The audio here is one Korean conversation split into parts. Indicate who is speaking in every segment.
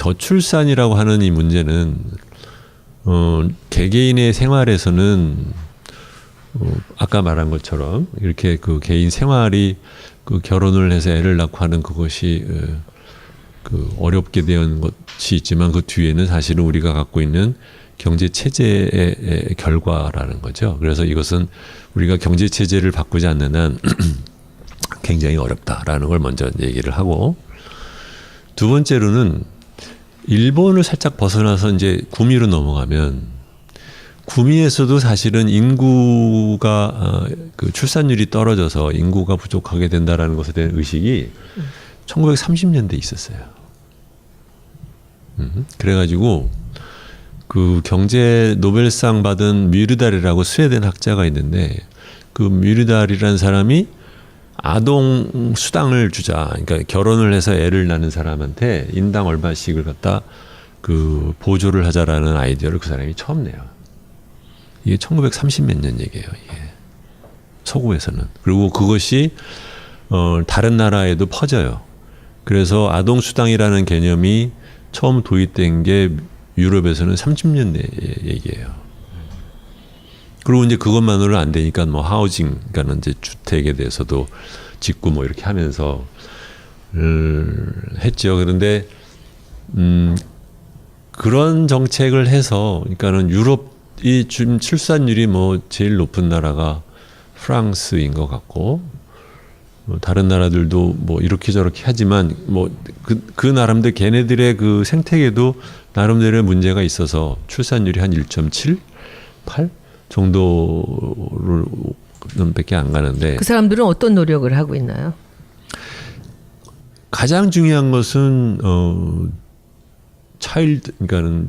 Speaker 1: 저출산이라고 하는 이 문제는 개개인의 생활에서는 아까 말한 것처럼 이렇게 그 개인 생활이 그 결혼을 해서 애를 낳고 하는 그것이 그 어렵게 된 것이 있지만 그 뒤에는 사실은 우리가 갖고 있는 경제 체제의 결과라는 거죠. 그래서 이것은 우리가 경제 체제를 바꾸지 않는 한 굉장히 어렵다라는 걸 먼저 얘기를 하고, 두 번째로는 일본을 살짝 벗어나서 이제 구미로 넘어가면, 구미에서도 사실은 인구가 그 출산율이 떨어져서 인구가 부족하게 된다라는 것에 대한 의식이 1930년대에 있었어요. 그래가지고 그 경제 노벨상 받은 뮤르달이라고 스웨덴 학자가 있는데, 그 뮤르달이라는 사람이 아동 수당을 주자, 그러니까 결혼을 해서 애를 낳는 사람한테 인당 얼마씩을 갖다 그 보조를 하자라는 아이디어를 그 사람이 처음 내요. 이게 1930 몇 년 얘기예요. 이게 서구에서는. 그리고 그것이 다른 나라에도 퍼져요. 그래서 아동 수당이라는 개념이 처음 도입된 게 유럽에서는 30년대 얘기예요. 그리고 이제 그것만으로 안 되니까 뭐 하우징, 그러니까 이제 주택에 대해서도 짓고 뭐 이렇게 하면서 했죠. 그런데 그런 정책을 해서, 그러니까는 유럽이 지금 출산율이 뭐 제일 높은 나라가 프랑스인 것 같고, 뭐 다른 나라들도 뭐 이렇게 저렇게 하지만 뭐 그 나름대로 걔네들의 그 생태계도 나름대로의 문제가 있어서 출산율이 한 1.7, 8 정도를 밖에 안 가는데,
Speaker 2: 그 사람들은 어떤 노력을 하고 있나요?
Speaker 1: 가장 중요한 것은 차일드, 그러니까는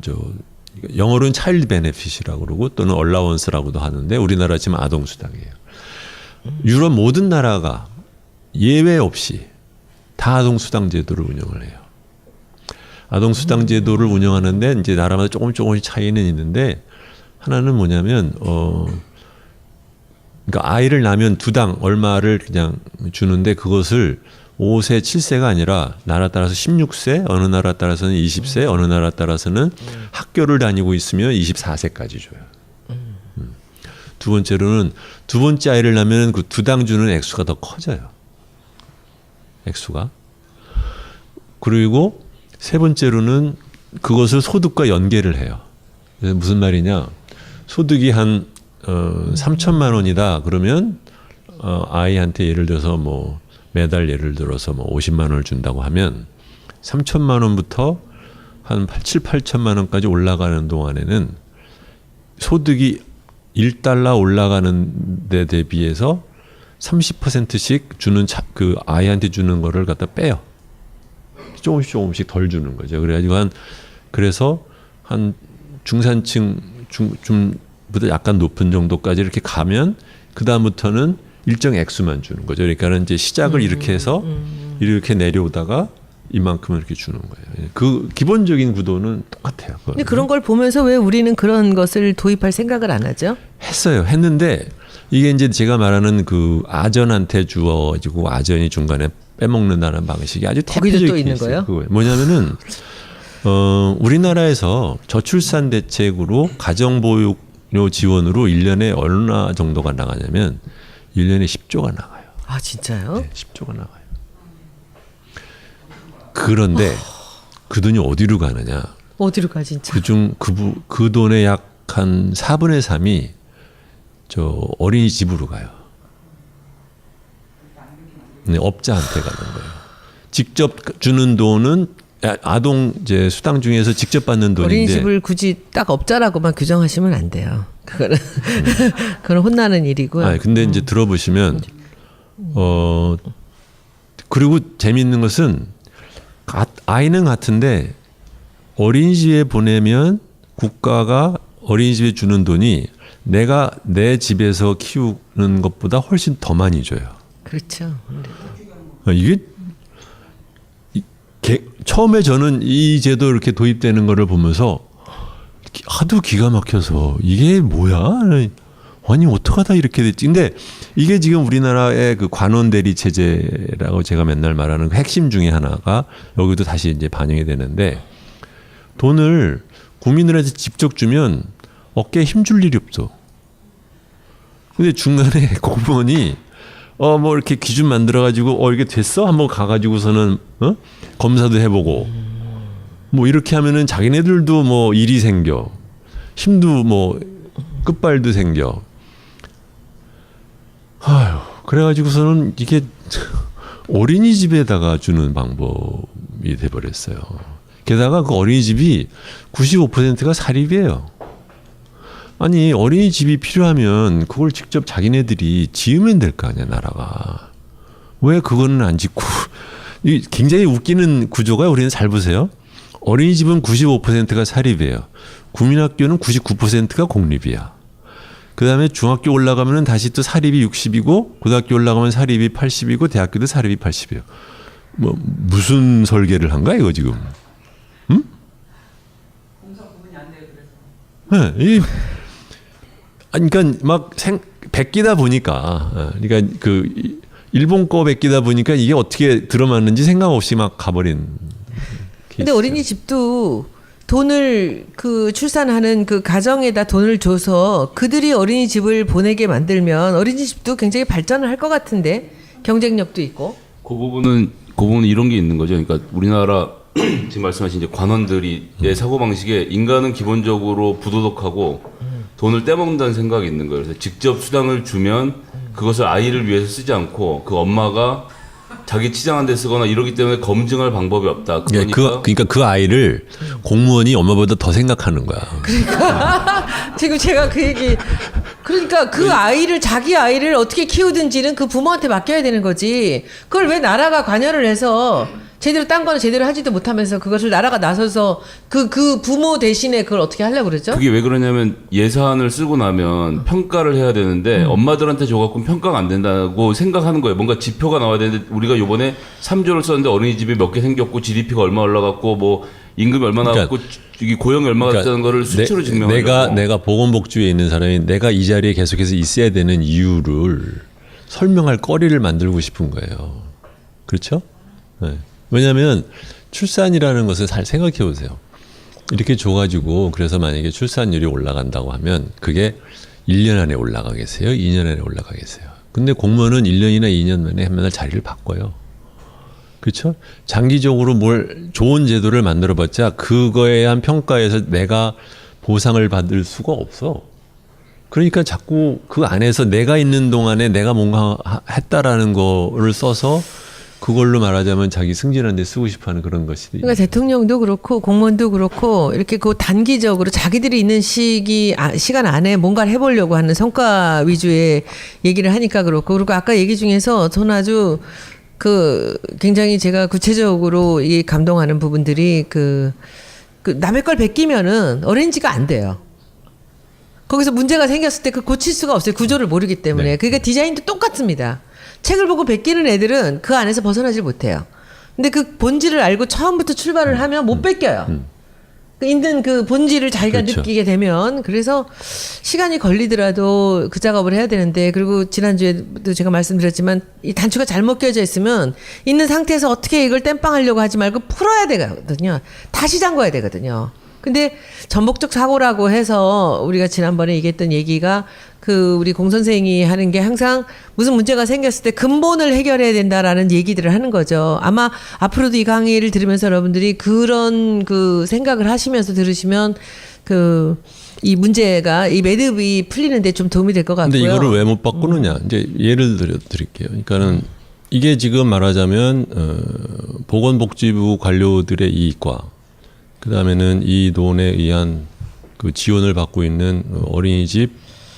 Speaker 1: 영어로는 차일드 베네핏이라고 그러고 또는 얼라원스라고도 하는데, 우리나라 지금 아동 수당이에요. 유럽 모든 나라가 예외 없이 다 아동 수당 제도를 운영을 해요. 아동 수당 제도를 운영하는데 이제 나라마다 조금씩 차이는 있는데, 하나는 뭐냐면 그러니까 아이를 낳으면 두당 얼마를 그냥 주는데, 그것을 5세, 7세가 아니라 나라 따라서 16세, 어느 나라 따라서는 20세, 어느 나라 따라서는 학교를 다니고 있으면 24세까지 줘요. 두 번째로는 두 번째 아이를 낳으면 그 두당 주는 액수가 더 커져요. 액수가. 그리고 세 번째로는 그것을 소득과 연계를 해요. 그래서 무슨 말이냐? 소득이 한 3천만 원이다. 그러면 아이한테 예를 들어서 뭐 매달 예를 들어서 뭐 50만 원을 준다고 하면 3천만 원부터 한 7, 8천만 원까지 올라가는 동안에는 소득이 1달러 올라가는 데 대비해서 30%씩 주는 그 아이한테 주는 거를 갖다 빼요. 조금씩 덜 주는 거죠. 그래가지고 그래서 한 중산층 중보다 약간 높은 정도까지 이렇게 가면 그 다음부터는 일정 액수만 주는 거죠. 그러니까는 이제 시작을 이렇게 해서 이렇게 내려오다가 이만큼 이렇게 주는 거예요. 그 기본적인 구도는 똑같아요.
Speaker 2: 근데 그런 걸 보면서 왜 우리는 그런 것을 도입할 생각을 안 하죠?
Speaker 1: 했는데 이게 이제 제가 말하는 그 아전한테 주어지고 아전이 중간에 빼먹는다는 방식이 아주
Speaker 2: 거기도 또 있는
Speaker 1: 있어요.
Speaker 2: 거예요?
Speaker 1: 뭐냐면은 우리나라에서 저출산 대책으로 가정보육료 지원으로 1년에 얼마 정도가 나가냐면 1년에 10조가 나가요.
Speaker 2: 아, 진짜요?
Speaker 1: 네, 10조가 나가요. 그런데 그 돈이 어디로 가느냐?
Speaker 2: 어디로 가 진짜?
Speaker 1: 그 돈의 약 한 4분의 3이 저 어린이집으로 가요. 네, 업자한테 가는 거예요. 직접 주는 돈은 아동 이제 수당 중에서 직접 받는 돈인데,
Speaker 2: 어린이집을 굳이 딱 업자라고만 규정하시면 안 돼요. 그거는 그건 혼나는 일이고요.
Speaker 1: 근데 이제 들어보시면 그리고 재미있는 것은 아이는 같은데 어린이집에 보내면 국가가 어린이집에 주는 돈이 내가 내 집에서 키우는 것보다 훨씬 더 많이 줘요.
Speaker 2: 그렇죠.
Speaker 1: 이게 처음에 저는 이 제도 이렇게 도입되는 거를 보면서 하도 기가 막혀서 이게 뭐야? 아니 어떡하다 이렇게 됐지? 근데 이게 지금 우리나라의 그 관원 대리 체제라고 제가 맨날 말하는 그 핵심 중에 하나가 여기도 다시 이제 반영이 되는데, 돈을 국민들한테 직접 주면 어깨에 힘줄 일이 없어. 근데 중간에 공무원이 뭐 이렇게 기준 만들어 가지고 이게 됐어? 한번 가 가지고서는 검사도 해보고 뭐 이렇게 하면은 자기네들도 뭐 일이 생겨. 힘도 뭐 끝발도 생겨. 아휴, 그래가지고서는 이게 어린이집에다가 주는 방법이 돼버렸어요. 게다가 그 어린이집이 95%가 사립이에요. 아니 어린이집이 필요하면 그걸 직접 자기네들이 지으면 될 거 아니야 나라가. 왜 그거는 안 짓고. 이 굉장히 웃기는 구조가 우리는 잘 보세요. 어린이집은 95%가 사립이에요. 국민학교는 99%가 공립이야. 그 다음에 중학교 올라가면 다시 또 사립이 60이고 고등학교 올라가면 사립이 80이고 대학교도 사립이 80이에요. 뭐 무슨 설계를 한가 이거 지금? 응?
Speaker 3: 공사 구분이 안 돼요 그래서.
Speaker 1: 네, 그러니까 막 베끼다 보니까, 그러니까 그 일본 거 베끼다 보니까 이게 어떻게 들어맞는지 생각 없이 막 가버린.
Speaker 2: 근데 어린이집도 돈을 그 출산하는 그 가정에다 돈을 줘서 그들이 어린이집을 보내게 만들면 어린이집도 굉장히 발전을 할 것 같은데 경쟁력도 있고.
Speaker 4: 그 부분은 이런 게 있는 거죠. 그러니까 우리나라 지금 말씀하신 이제 관원들의 사고 방식에 인간은 기본적으로 부도덕하고 돈을 떼먹는다는 생각이 있는 거예요. 그래서 직접 수당을 주면 그것을 아이를 위해서 쓰지 않고 그 엄마가 자기 치장한 데 쓰거나 이러기 때문에 검증할 방법이 없다.
Speaker 1: 그러니까 그 아이를 공무원이 엄마보다 더 생각하는 거야.
Speaker 2: 그러니까 지금 제가 그 얘기 그러니까 그 아이를 자기 아이를 어떻게 키우든지는 그 부모한테 맡겨야 되는 거지. 그걸 왜 나라가 관여를 해서 제대로 딴 거는 제대로 하지도 못하면서 그것을 나라가 나서서 그 부모 대신에 그걸 어떻게 하려고 그러죠?
Speaker 4: 그게 왜 그러냐면 예산을 쓰고 나면 평가를 해야 되는데 엄마들한테 줘갖고 평가가 안 된다고 생각하는 거예요. 뭔가 지표가 나와야 되는데 우리가 요번에 3조를 썼는데 어린이집이 몇 개 생겼고 GDP가 얼마 올라갔고 뭐 임금이 얼마 나왔고 이게 고용이 얼마가 됐다는 거를 수치로 증명하려고.
Speaker 1: 내가 보건복지부에 있는 사람이 내가 이 자리에 계속해서 있어야 되는 이유를 설명할 거리를 만들고 싶은 거예요. 그렇죠? 네. 왜냐하면 출산이라는 것을 잘 생각해 보세요. 이렇게 줘가지고 그래서 만약에 출산율이 올라간다고 하면 그게 1년 안에 올라가겠어요? 2년 안에 올라가겠어요? 근데 공무원은 1년이나 2년 만에 맨날 자리를 바꿔요. 그렇죠? 장기적으로 뭘 좋은 제도를 만들어봤자 그거에 대한 평가에서 내가 보상을 받을 수가 없어. 그러니까 자꾸 그 안에서 내가 있는 동안에 내가 뭔가 했다라는 거를 써서 그걸로 말하자면 자기 승진하는 데 쓰고 싶어하는 그런 것이.
Speaker 2: 그러니까 대통령도 그렇고 공무원도 그렇고 이렇게 그 단기적으로 자기들이 있는 시간 안에 뭔가를 해보려고 하는 성과 위주의 얘기를 하니까 그렇고. 그리고 아까 얘기 중에서 저는 아주 그 굉장히 제가 구체적으로 이 감동하는 부분들이 그 남의 걸 베끼면은 어린이집가 안 돼요. 거기서 문제가 생겼을 때 그 고칠 수가 없어요. 구조를 모르기 때문에.
Speaker 1: 네.
Speaker 2: 그러니까 디자인도 똑같습니다. 책을 보고 베끼는 애들은 그 안에서 벗어나질 못해요. 근데 그 본질을 알고 처음부터 출발을 하면 못 베껴요. 그 있는 그 본질을 자기가
Speaker 1: 그렇죠.
Speaker 2: 느끼게 되면. 그래서 시간이 걸리더라도 그 작업을 해야 되는데, 그리고 지난주에도 제가 말씀드렸지만 이 단추가 잘못 껴져 있으면 있는 상태에서 어떻게 이걸 땜빵하려고 하지 말고 풀어야 되거든요. 다시 잠궈야 되거든요. 근데 전복적 사고라고 해서 우리가 지난번에 얘기했던 얘기가 그 우리 공 선생이 하는 게 항상 무슨 문제가 생겼을 때 근본을 해결해야 된다라는 얘기들을 하는 거죠. 아마 앞으로도 이 강의를 들으면서 여러분들이 그런 그 생각을 하시면서 들으시면 그 이 문제가 이 매듭이 풀리는데 좀 도움이 될 것 같고요.
Speaker 1: 근데 이거를 왜 못 바꾸느냐? 이제 예를 들어 드릴게요. 그러니까는 이게 지금 말하자면 보건복지부 관료들의 이익과 그 다음에는 이 돈에 의한 그 지원을 받고 있는 어린이집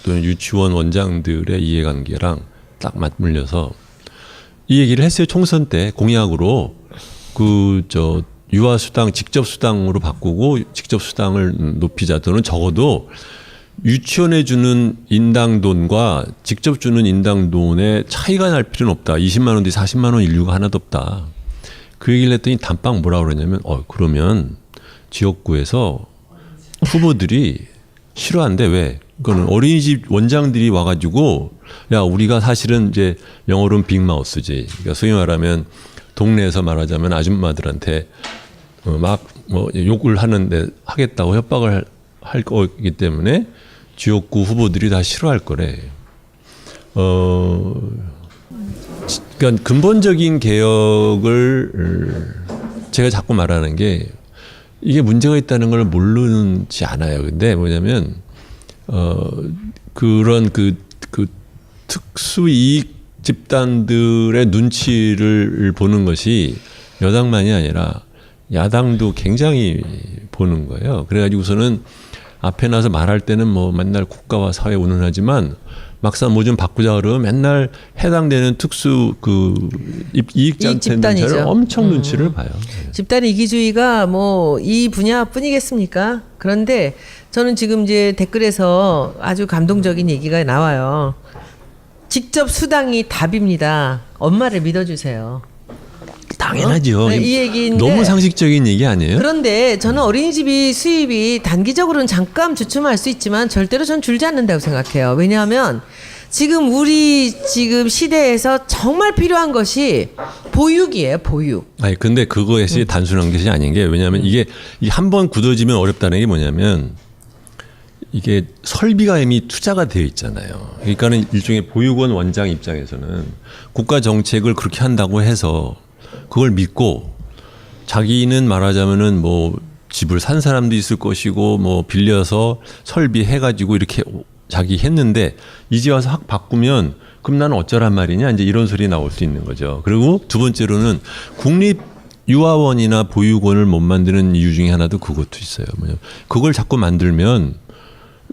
Speaker 1: 또는 유치원 원장들의 이해관계랑 딱 맞물려서 이 얘기를 했어요. 총선 때 공약으로 유아수당 직접 수당으로 바꾸고 직접 수당을 높이자. 또는 적어도 유치원에 주는 인당 돈과 직접 주는 인당 돈에 차이가 날 필요는 없다. 20만 원 뒤 40만 원 인류가 하나도 없다. 그 얘기를 했더니 단빵 뭐라고 그러냐면 그러면 지역구에서 후보들이 싫어한대. 왜? 그거는 어린이집 원장들이 와가지고 야 우리가 사실은 이제 영어로는 빅마우스지. 그러니까 소위 말하면 동네에서 말하자면 아줌마들한테 막 뭐 욕을 하겠다고 협박을 할 거기 때문에 지역구 후보들이 다 싫어할 거래. 그러니까 근본적인 개혁을 제가 자꾸 말하는 게 이게 문제가 있다는 걸 모르지 않아요. 근데 뭐냐면 그런 그 특수 이익 집단들의 눈치를 보는 것이 여당만이 아니라 야당도 굉장히 보는 거예요. 그래가지고서는 앞에 나서 말할 때는 뭐 맨날 국가와 사회 운운하지만 막상 뭐 좀 바꾸자 그러면 맨날 해당되는 특수 그 이익단체들처럼 엄청 눈치를 봐요.
Speaker 2: 집단 이기주의가 뭐 이 분야뿐이겠습니까? 그런데 저는 지금 이제 댓글에서 아주 감동적인 얘기가 나와요. 직접 수당이 답입니다. 엄마를 믿어주세요.
Speaker 1: 당연하죠.
Speaker 2: 네, 이 얘기인데
Speaker 1: 너무 상식적인 얘기 아니에요?
Speaker 2: 그런데 저는 어린이집이 수입이 단기적으로는 잠깐 주춤할 수 있지만 절대로 전 줄지 않는다고 생각해요. 왜냐하면 지금 우리 지금 시대에서 정말 필요한 것이 보육이에요. 보육.
Speaker 1: 아니 근데 그것이 단순한 것이 아닌 게 왜냐하면 이게 한 번 굳어지면 어렵다는 게 뭐냐면 이게 설비가 이미 투자가 되어 있잖아요. 그러니까는 일종의 보육원 원장 입장에서는 국가 정책을 그렇게 한다고 해서 그걸 믿고 자기는 말하자면은 뭐 집을 산 사람도 있을 것이고 뭐 빌려서 설비해가지고 이렇게 자기 했는데 이제 와서 확 바꾸면 그럼 나는 어쩌란 말이냐 이제 이런 소리 나올 수 있는 거죠. 그리고 두 번째로는 국립 유아원이나 보육원을 못 만드는 이유 중에 하나도 그것도 있어요. 뭐냐면 그걸 자꾸 만들면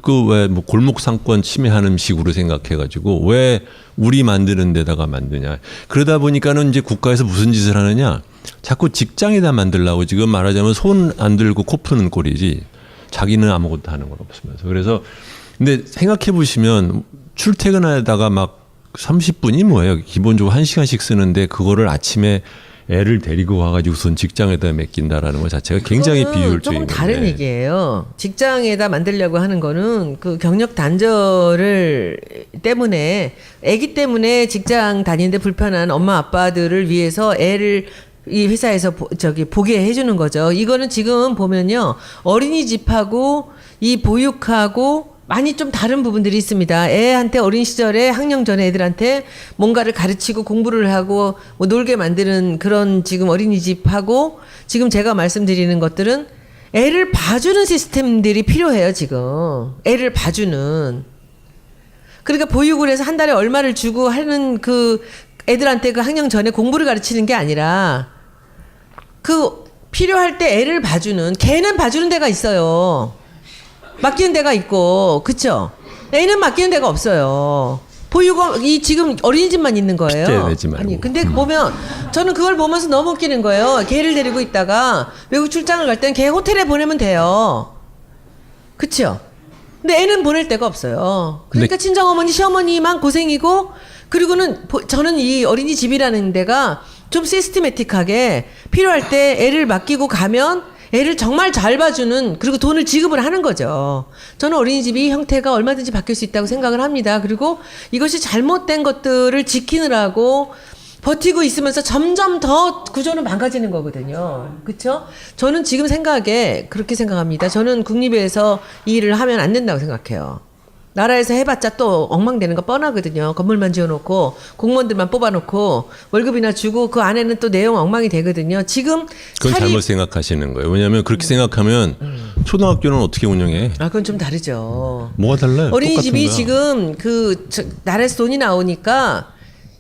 Speaker 1: 그 왜 뭐 골목 상권 침해하는 식으로 생각해가지고 왜 우리 만드는 데다가 만드냐. 그러다 보니까는 이제 국가에서 무슨 짓을 하느냐. 자꾸 직장에다 만들려고 지금 말하자면 손 안 들고 코 푸는 꼴이지. 자기는 아무것도 하는 건 없으면서. 그래서 근데 생각해 보시면 출퇴근하다가 막 30분이 뭐예요. 기본적으로 1시간씩 쓰는데 그거를 아침에 애를 데리고 와가지고선 직장에다 맡긴다라는 것 자체가 굉장히 비효율적인
Speaker 2: 조금
Speaker 1: 건데.
Speaker 2: 다른 얘기예요. 직장에다 만들려고 하는 거는 그 경력 단절을 때문에 아기 때문에 직장 다니는데 불편한 엄마 아빠들을 위해서 애를 이 회사에서 보게 해주는 거죠. 이거는 지금 보면요 어린이집하고 이 보육하고 많이 좀 다른 부분들이 있습니다. 애한테 어린 시절에 학령 전에 애들한테 뭔가를 가르치고 공부를 하고 뭐 놀게 만드는 그런 지금 어린이집하고 지금 제가 말씀드리는 것들은 애를 봐주는 시스템들이 필요해요. 지금 애를 봐주는. 그러니까 보육을 해서 한 달에 얼마를 주고 하는 그 애들한테 그 학령 전에 공부를 가르치는 게 아니라 그 필요할 때 애를 봐주는 걔는 봐주는 데가 있어요. 맡기는 데가 있고, 그쵸? 애는 맡기는 데가 없어요. 보육원, 이 지금 어린이집만 있는 거예요.
Speaker 1: 핏대 내지 말고.
Speaker 2: 아니, 근데 보면, 저는 그걸 보면서 너무 웃기는 거예요. 걔를 데리고 있다가 외국 출장을 갈 땐 걔 호텔에 보내면 돼요. 그쵸? 근데 애는 보낼 데가 없어요. 그러니까 친정어머니, 시어머니만 고생이고, 그리고는 저는 이 어린이집이라는 데가 좀 시스테매틱하게 필요할 때 애를 맡기고 가면 애를 정말 잘 봐주는 그리고 돈을 지급을 하는 거죠. 저는 어린이집이 형태가 얼마든지 바뀔 수 있다고 생각을 합니다. 그리고 이것이 잘못된 것들을 지키느라고 버티고 있으면서 점점 더 구조는 망가지는 거거든요. 그렇죠? 저는 지금 생각에 그렇게 생각합니다. 저는 국립에서 이 일을 하면 안 된다고 생각해요. 나라에서 해봤자 또 엉망되는 거 뻔하거든요. 건물만 지어놓고 공무원들만 뽑아놓고 월급이나 주고 그 안에는 또 내용 엉망이 되거든요. 지금
Speaker 1: 그건 잘못 생각하시는 거예요. 왜냐하면 그렇게 생각하면 초등학교는 어떻게 운영해?
Speaker 2: 아 그건 좀 다르죠.
Speaker 1: 뭐가 달라요?
Speaker 2: 어린이집이
Speaker 1: 똑같은 거야.
Speaker 2: 지금 나라에서 돈이 나오니까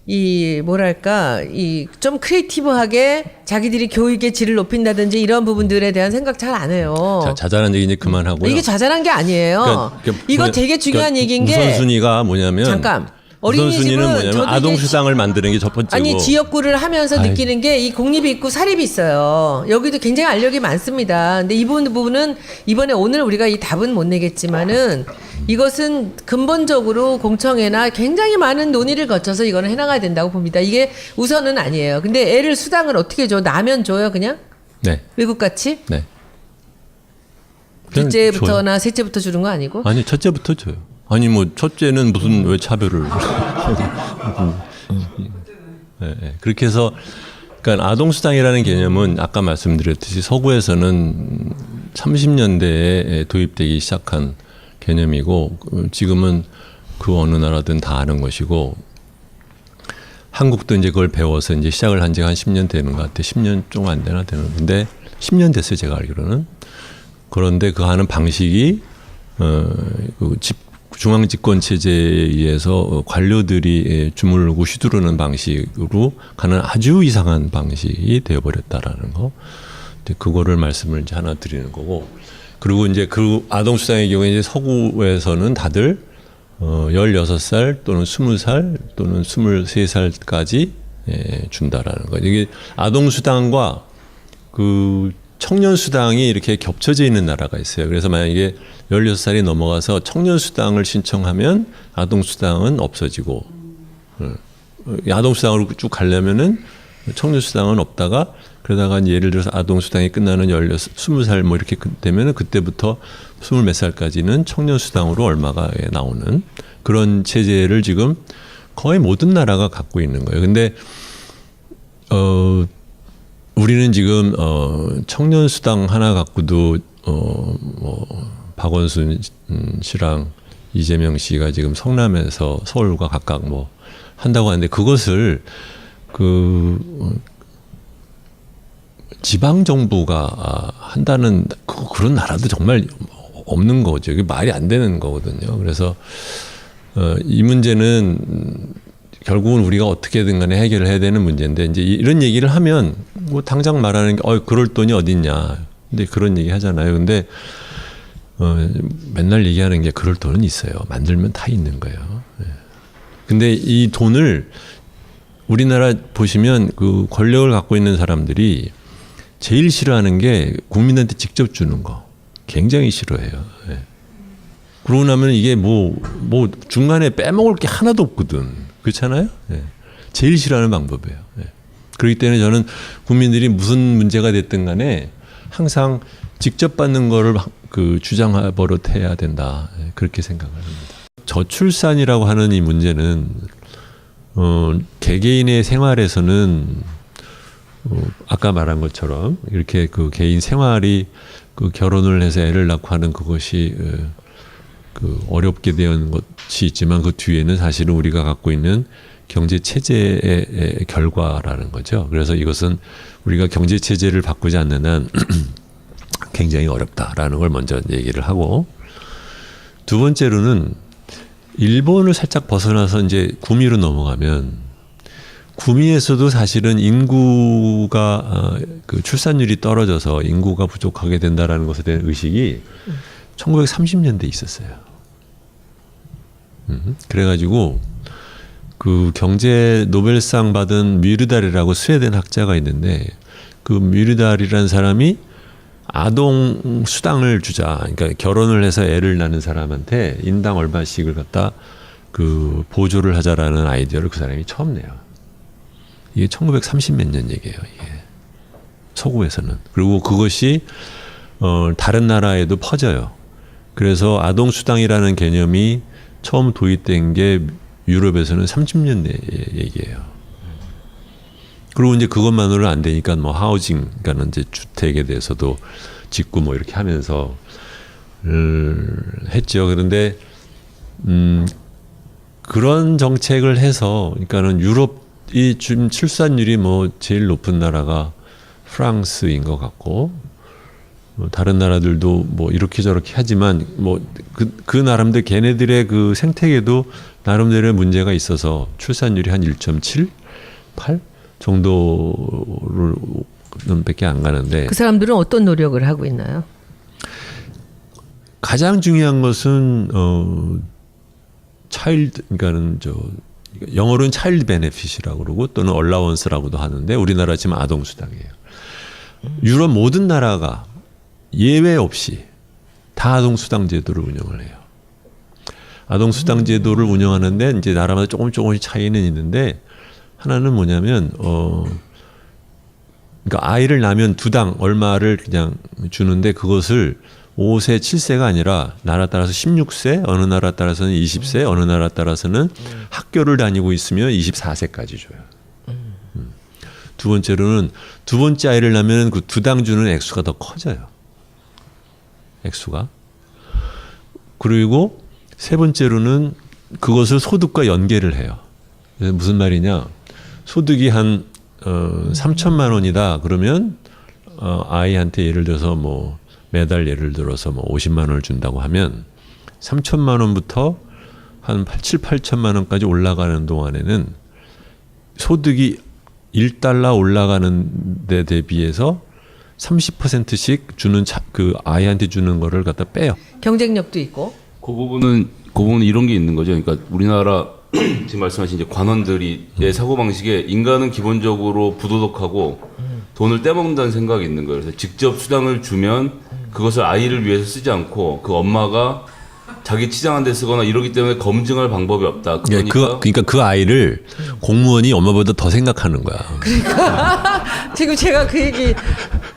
Speaker 2: 이 뭐랄까 이 좀 크리에이티브하게 자기들이 교육의 질을 높인다든지 이런 부분들에 대한 생각 잘 안 해요.
Speaker 1: 자, 자잘한 얘기 이제 그만하고요.
Speaker 2: 이게 자잘한 게 아니에요. 이거 되게 중요한 얘기인 게
Speaker 1: 우선순위가 뭐냐면
Speaker 2: 잠깐.
Speaker 1: 우선순위는 뭐냐면
Speaker 2: 저도
Speaker 1: 아동
Speaker 2: 이게
Speaker 1: 수당을 만드는 게 첫 번째고.
Speaker 2: 아니 지역구를 하면서
Speaker 1: 아이.
Speaker 2: 느끼는 게 이 공립이 있고 사립이 있어요. 여기도 굉장히 알력이 많습니다. 근데 이 부분은 이번에 오늘 우리가 이 답은 못 내겠지만은 이것은 근본적으로 공청회나 굉장히 많은 논의를 거쳐서 이거는 해나가야 된다고 봅니다. 이게 우선은 아니에요. 근데 애를 수당을 어떻게 줘? 나면 줘요 그냥?
Speaker 1: 네.
Speaker 2: 외국같이?
Speaker 1: 네. 그냥
Speaker 2: 둘째부터나 셋째부터 주는 거 아니고?
Speaker 1: 줘요. 아니 첫째부터 줘요. 아니 뭐 첫째는 무슨 왜 차별을? 네, 네. 그렇게 해서 그러니까 아동수당이라는 개념은 아까 말씀드렸듯이 서구에서는 30년대에 도입되기 시작한 개념이고 지금은 그 어느 나라든 다 아는 것이고 한국도 이제 그걸 배워서 이제 시작을 한 지가 한 10년 되는 것 같아. 10년 좀 안 되나 되는데 10년 됐어요. 제가 알기로는. 그런데 그 하는 방식이 그 중앙집권 체제에 의해서 관료들이 주물르고 휘두르는 방식으로 가는 아주 이상한 방식이 되어버렸다라는 거. 그거를 말씀을 이제 하나 드리는 거고. 그리고 이제 그 아동수당의 경우에 이제 서구에서는 다들 16살 또는 20살 또는 23살까지 준다라는 거. 이게 아동수당과 그 청년수당이 이렇게 겹쳐져 있는 나라가 있어요. 그래서 만약에 16살이 넘어가서 청년수당을 신청하면 아동수당은 없어지고, 아동수당으로 쭉 가려면은 청년수당은 없다가 그러다가 이제 예를 들어서 아동수당이 끝나는 20살 뭐 이렇게 되면은 그때부터 20 몇 살까지는 청년수당으로 얼마가 나오는 그런 체제를 지금 거의 모든 나라가 갖고 있는 거예요. 근데, 우리는 지금 청년수당 하나 갖고도 뭐 박원순 씨랑 이재명 씨가 지금 성남에서 서울과 각각 뭐 한다고 하는데 그것을 그 지방 정부가 한다는 그런 나라도 정말 없는 거죠. 이게 말이 안 되는 거거든요. 그래서 이 문제는 결국은 우리가 어떻게든 간에 해결을 해야 되는 문제인데 이제 이런 얘기를 하면 뭐 당장 말하는 게 그럴 돈이 어딨냐. 근데 그런 얘기 하잖아요. 근데 맨날 얘기하는 게 그럴 돈은 있어요. 만들면 다 있는 거예요. 근데 이 돈을 우리나라 보시면 그 권력을 갖고 있는 사람들이 제일 싫어하는 게 국민한테 직접 주는 거. 굉장히 싫어해요. 그러고 나면 이게 뭐 중간에 빼먹을 게 하나도 없거든. 그렇잖아요? 제일 싫어하는 방법이에요. 그렇기 때문에 저는 국민들이 무슨 문제가 됐든 간에 항상 직접 받는 거를 그 주장 버릇해야 된다. 그렇게 생각을 합니다. 저출산이라고 하는 이 문제는 개개인의 생활에서는 아까 말한 것처럼 이렇게 그 개인 생활이 그 결혼을 해서 애를 낳고 하는 그것이 그 어렵게 된 것이 있지만 그 뒤에는 사실은 우리가 갖고 있는 경제 체제의 결과라는 거죠. 그래서 이것은 우리가 경제 체제를 바꾸지 않는 한 굉장히 어렵다라는 걸 먼저 얘기를 하고, 두 번째로는 일본을 살짝 벗어나서 이제 구미로 넘어가면 구미에서도 사실은 인구가 그 출산율이 떨어져서 인구가 부족하게 된다라는 것에 대한 의식이 1930년대에 있었어요. 그래가지고 그 경제 노벨상 받은 뮤르달이라고 스웨덴 학자가 있는데 그 뮤르달이라는 사람이 아동 수당을 주자. 그러니까 결혼을 해서 애를 낳는 사람한테 인당 얼마씩을 갖다 그 보조를 하자라는 아이디어를 그 사람이 처음 내요. 이게 1930 몇 년 얘기예요. 이게 서구에서는. 그리고 그것이 다른 나라에도 퍼져요. 그래서 아동 수당이라는 개념이 처음 도입된 게 유럽에서는 30년 내 얘기예요. 그리고 이제 그것만으로 안 되니까 뭐 하우징, 그러니까 이제 주택에 대해서도 짓고 뭐 이렇게 하면서 했죠. 그런데 그런 정책을 해서, 그러니까는 유럽이 지금 출산율이 뭐 제일 높은 나라가 프랑스인 것 같고, 다른 나라들도 뭐 이렇게 저렇게 하지만 뭐 그 나름대로 걔네들의 그 생태계도 나름대로의 문제가 있어서 출산율이 한 1.7, 8 정도를 밖에 안 가는데,
Speaker 2: 그 사람들은 어떤 노력을 하고 있나요?
Speaker 1: 가장 중요한 것은 차일드, 그러니까는 영어로는 차일드 베네핏이라고 그러고 또는 얼라원스라고도 하는데 우리나라 지금 아동 수당이에요. 유럽 모든 나라가 예외 없이 다 아동 수당 제도를 운영을 해요. 아동 수당 제도를 운영하는데 이제 나라마다 조금씩 차이는 있는데, 하나는 뭐냐면 그러니까 아이를 낳으면 두당 얼마를 그냥 주는데 그것을 5세, 7세가 아니라 나라 따라서 16세, 어느 나라 따라서는 20세, 어느 나라 따라서는 학교를 다니고 있으면 24세까지 줘요. 두 번째로는 두 번째 아이를 낳으면 그 두 당 주는 액수가 더 커져요. 액수가. 그리고 세 번째로는 그것을 소득과 연계를 해요. 그래서 무슨 말이냐? 소득이 한 3천만 원이다. 그러면 아이한테 예를 들어서 뭐 매달 예를 들어서 뭐 50만 원을 준다고 하면 3천만 원부터 한 7, 8천만 원까지 올라가는 동안에는 소득이 1달러 올라가는 데 대비해서 30%씩 주는 그 아이한테 주는 거를 갖다 빼요.
Speaker 2: 경쟁력도 있고.
Speaker 4: 그 부분은 이런 게 있는 거죠. 그러니까 우리나라 지금 말씀하신 이제 관원들의 사고 방식에 인간은 기본적으로 부도덕하고 돈을 떼먹는다는 생각이 있는 거예요. 그래서 직접 수당을 주면 그것을 아이를 위해서 쓰지 않고 그 엄마가 자기 치장한 데 쓰거나 이러기 때문에 검증할 방법이 없다.
Speaker 1: 그러니까 그 아이를 공무원이 엄마보다 더 생각하는 거야.
Speaker 2: 지금 제가 그 얘기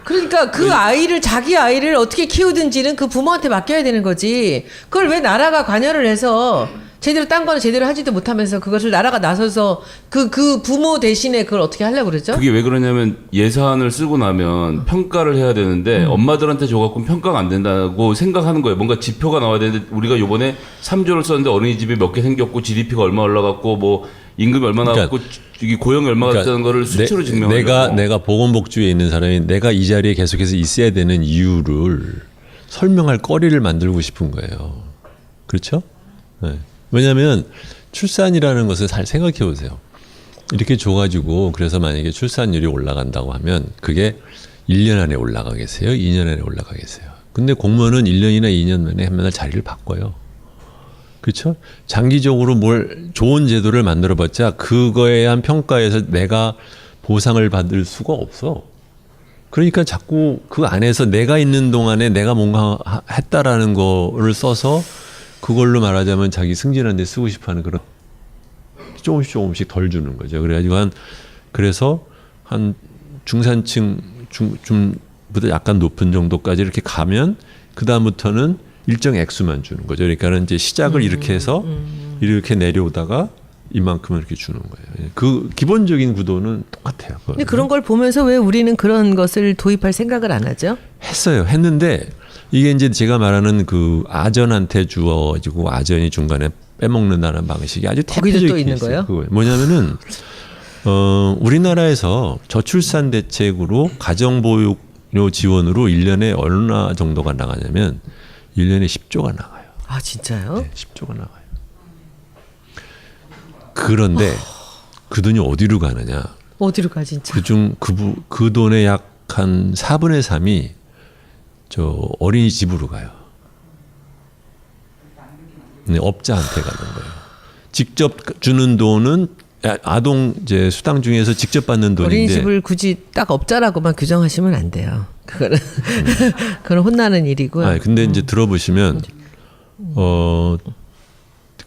Speaker 2: 그러니까 그 아이를 자기 아이를 어떻게 키우든지는 그 부모한테 맡겨야 되는 거지. 그걸 왜 나라가 관여를 해서 제대로 딴 거는 제대로 하지도 못하면서 그것을 나라가 나서서 그 부모 대신에 그걸 어떻게 하려고 그러죠?
Speaker 4: 그게 왜 그러냐면 예산을 쓰고 나면 평가를 해야 되는데 엄마들한테 줘갖고 평가가 안 된다고 생각하는 거예요. 뭔가 지표가 나와야 되는데 우리가 요번에 3조를 썼는데 어린이집이 몇 개 생겼고 GDP가 얼마 올라갔고 뭐 임금이 얼마 나갔고 이게 고용이 얼마가 됐다는 거를 수치로 증명하려고.
Speaker 1: 내가 보건복지부에 있는 사람이 내가 이 자리에 계속해서 있어야 되는 이유를 설명할 거리를 만들고 싶은 거예요. 그렇죠? 네. 왜냐하면 출산이라는 것을 잘 생각해 보세요. 이렇게 줘가지고 그래서 만약에 출산율이 올라간다고 하면 그게 1년 안에 올라가겠어요? 2년 안에 올라가겠어요? 근데 공무원은 1년이나 2년 만에 맨날 자리를 바꿔요. 그렇죠? 장기적으로 뭘 좋은 제도를 만들어봤자 그거에 대한 평가에서 내가 보상을 받을 수가 없어. 그러니까 자꾸 그 안에서 내가 있는 동안에 내가 뭔가 했다라는 거를 써서 그걸로 말하자면 자기 승진하는 데 쓰고 싶어하는 그런 조금씩 덜 주는 거죠. 그래가지고 그래서 한 중산층 중부터 약간 높은 정도까지 이렇게 가면 그 다음부터는 일정 액수만 주는 거죠. 그러니까는 이제 시작을 이렇게 해서 이렇게 내려오다가 이만큼을 이렇게 주는 거예요. 그 기본적인 구도는 똑같아요.
Speaker 2: 근데 그런 걸 보면서 왜 우리는 그런 것을 도입할 생각을 안 하죠?
Speaker 1: 했는데 이게 이제 제가 말하는 그 아전한테 주어지고 아전이 중간에 빼먹는다는 방식이 아주
Speaker 2: 거기도 또 있는
Speaker 1: 대표적이에요.
Speaker 2: 거예요?
Speaker 1: 뭐냐면은 우리나라에서 저출산 대책으로 가정보육료 지원으로 1년에 얼마 정도가 나가냐면 1년에 10조가 나가요.
Speaker 2: 아 진짜요?
Speaker 1: 네, 10조가 나가요. 그런데 그 돈이 어디로 가느냐?
Speaker 2: 어디로 가 진짜?
Speaker 1: 그 돈의 약 한 4분의 3이 저 어린이집으로 가요. 네, 업자한테 가는 거예요. 직접 주는 돈은 아동 이제 수당 중에서 직접 받는 돈인데
Speaker 2: 어린이집을 굳이 딱 업자라고만 규정하시면 안 돼요. 그거는 그건 혼나는 일이고요.
Speaker 1: 아니, 근데 이제 들어보시면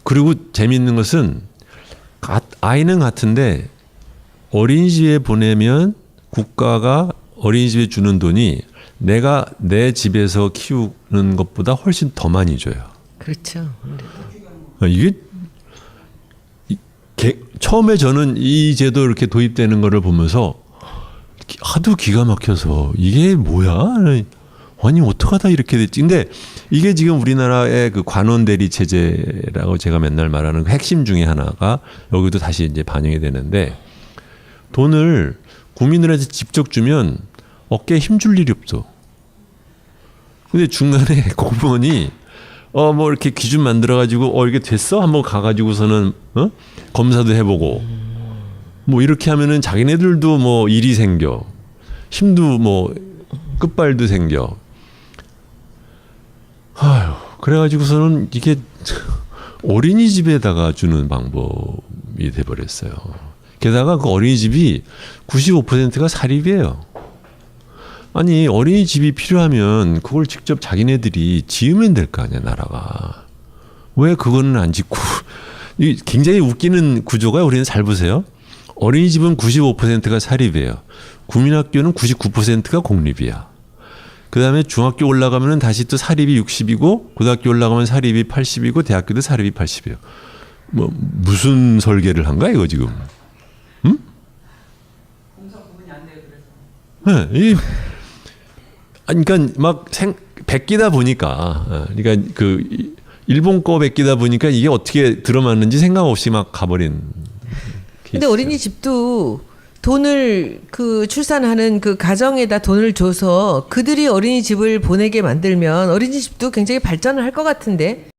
Speaker 1: 그리고 재미있는 것은 아이는 같은데 어린이집에 보내면 국가가 어린이집에 주는 돈이 내가 내 집에서 키우는 것보다 훨씬 더 많이 줘요.
Speaker 2: 그렇죠.
Speaker 1: 이게 처음에 저는 이 제도 이렇게 도입되는 거를 보면서 하도 기가 막혀서 이게 뭐야? 아니 어떡하다 이렇게 됐지? 근데 이게 지금 우리나라의 그 관원 대리 체제라고 제가 맨날 말하는 그 핵심 중에 하나가 여기도 다시 이제 반영이 되는데 돈을 국민들한테 직접 주면 어깨에 힘줄 일이 없어. 근데 중간에 공무원이 뭐 이렇게 기준 만들어 가지고 이게 됐어? 한번 가 가지고서는 검사도 해보고 뭐 이렇게 하면은 자기네들도 뭐 일이 생겨. 힘도 뭐 끝발도 생겨. 아유, 그래가지고서는 이게 어린이집에다가 주는 방법이 돼버렸어요. 게다가 그 어린이집이 95%가 사립이에요. 아니 어린이집이 필요하면 그걸 직접 자기네들이 지으면 될 거 아니야 나라가. 왜 그거는 안 짓고. 이 굉장히 웃기는 구조가 우리는 잘 보세요. 어린이집은 95%가 사립이에요. 국민학교는 99%가 공립이야. 그 다음에 중학교 올라가면 다시 또 사립이 60이고 고등학교 올라가면 사립이 80이고 대학교도 사립이 80이에요. 뭐 무슨 설계를 한 거야 이거 지금? 응?
Speaker 3: 공사 구분이 안
Speaker 1: 네, 그러니까 막 베끼다 보니까, 그러니까 그 일본 거 베끼다 보니까 이게 어떻게 들어맞는지 생각 없이 막 가버린.
Speaker 2: 근데 어린이집도 돈을 그 출산하는 그 가정에다 돈을 줘서 그들이 어린이집을 보내게 만들면 어린이집도 굉장히 발전을 할 것 같은데.